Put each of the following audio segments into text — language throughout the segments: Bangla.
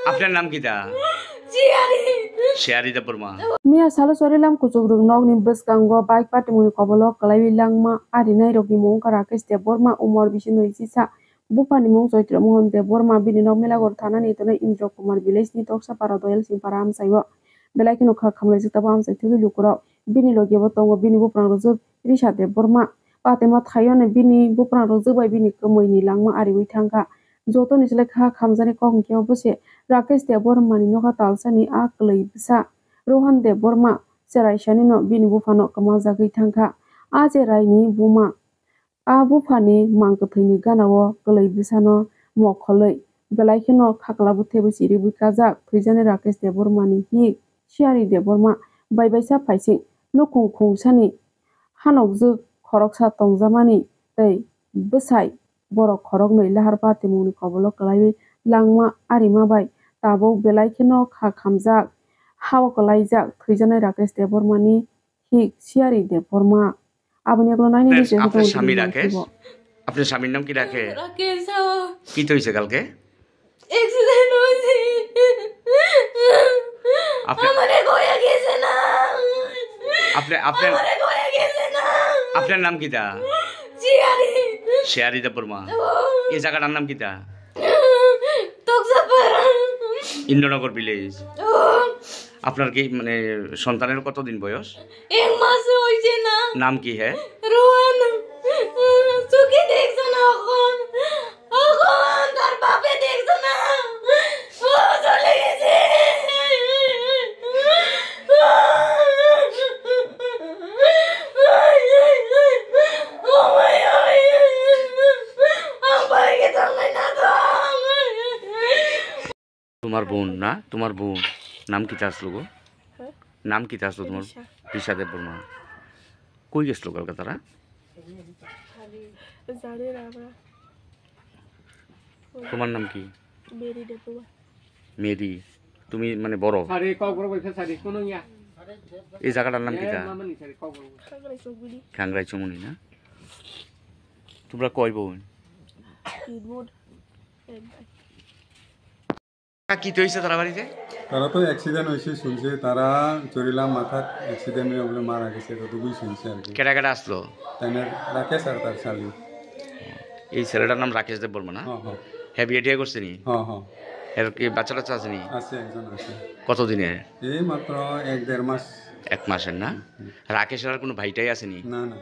আপনার নাম কিতা? Syari Dapurma. Mia salo sore lam kucugrung nog ni bus kanggo bike party muni kobolo kalai langma ari nai rogi mung karake ste borma umor bisino isisa bupani mung soitro mohon de borma bini nog melagor thana ni tone Indra Kumar village ni toksa para doyal simparam saibo belai kino kha khamle jita bam sai thugi lukuro bini logi bo tongo bini buprang rojo risa de borma patema thayone bini buprang rojo bai bini kemoi ni langma ari wi thangka joto ni sele kha khamjani kong kyo bose Rakesh de borma ni noka talsani a klei bisa Rohan de borma serai shani no bini bufano kama jagui thangka a je rai ni buma a bufani mangkthini ganawo klei bisano mokholei belai kheno khakla buthe busiri bukajak thujane Rakesh de borma ni hi Syari de borma bai baisa phaising no khung sani hanokju khoroksa tongjamani tei bwsai borok khorok nei lahar pati muni kobolo klai langma arima bai tabo belai kheno kha khamjak hawa kalaijak thujane Rakesh de borma ni hi Syari de borma aboni aglo nai ni je আপনার স্বামী রাকেশ আপনার স্বামীর নাম কি রাখে? রাকেশ কি তো হইছে কালকে? অ্যাক্সিডেন্ট হইছে আমারে কইয়া গেছে না আমারে কইয়া গেছে না আপনার নাম কিতা? Syari Dapurma. এই জায়গাটার নাম কিতা? তকসাপাড়া ইন্দ্রনগর ভিলেজ। আপনার কি মানে সন্তানের কতদিন বয়স? 1 মাস হইছে না। নাম কি হে? রোহান। চোখে দেখছ না এখন তার বাপে দেখছ না ও চলে গেছে তোমার বোন না? তোমার বোন নাম কি আসলো গো? নাম কি আসলো তোমার? রিসা দেববর্মা। কই গেছিল কালকে তারা? তোমার নাম কি? মেরি। তুমি মানে বড়? এই জায়গাটার নাম কি? খাংরাই চমুনি না? তোমরা কয় বোন? কি হয়েছে তারা বাড়িতে? তারা তো অ্যাক্সিডেন্ট হয়েছে শুনছে, তারা চরিলাম মাথার অ্যাক্সিডেন্ট হয়ে বলে মারা গেছে, ততটুকুই শুনছে আর কি। কেটা কেটা আসলো? তাই না, রাকেশ আর তার শালি। এই ছেলেটার নাম রাকেশ দেববর্মা না? হ্যাঁ, বিয়ে টিয়ে করছে নি? এর কি বাচ্চা টাচ্চা আছে নি? আছে, একজন আছে। কতদিনের? এই মাত্র 1-1.5 মাস। 1 মাসের না? রাকেশের আর কোনো ভাইটাই আসেনি? না না।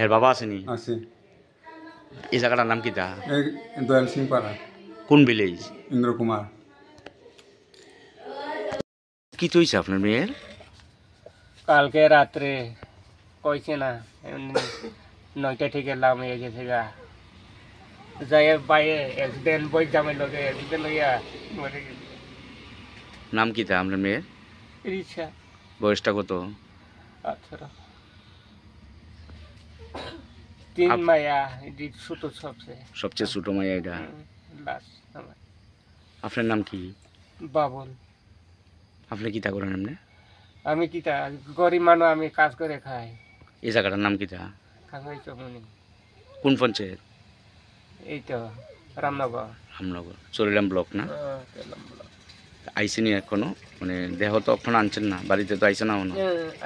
এর বাবা আসেনি? আছে। এই জায়গাটার নাম কি তা? দয়াল সিং পাড়া। কোন ভিলেজ? ইন্দ্র কুমার। কি হইছে আপনার মেয়ের? কালকে রাত্রে কইছে না 9টা থেকে লাম হয়ে গেছে গা, যাই বাইরে অ্যাক্সিডেন্ট বই জামে লগে অ্যাক্সিডেন্ট লইয়া মরে গেছে। নাম কি তা আপনার মেয়ের? রিসা। বয়সটা কত? 18। 3 মায়া, এটি ছোট সবচেয়ে ছোট মায়া এটা। আপনার নাম কি? বাবুল। আপনি কি তা করেন? এমনি আমি কি তা গরিব মানুষ, আমি কাজ করে খাই। এই জায়গাটার নাম কি তা? খাঙ্গাই চমুনি। কোন পঞ্চায়েত? এই তো রামনগর। চরিলাম ব্লক না? আইসিনি এখনো, মানে দেহ তো এখন আনছেন না, বাড়িতে তো আইসে না?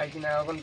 আইসি না, এখন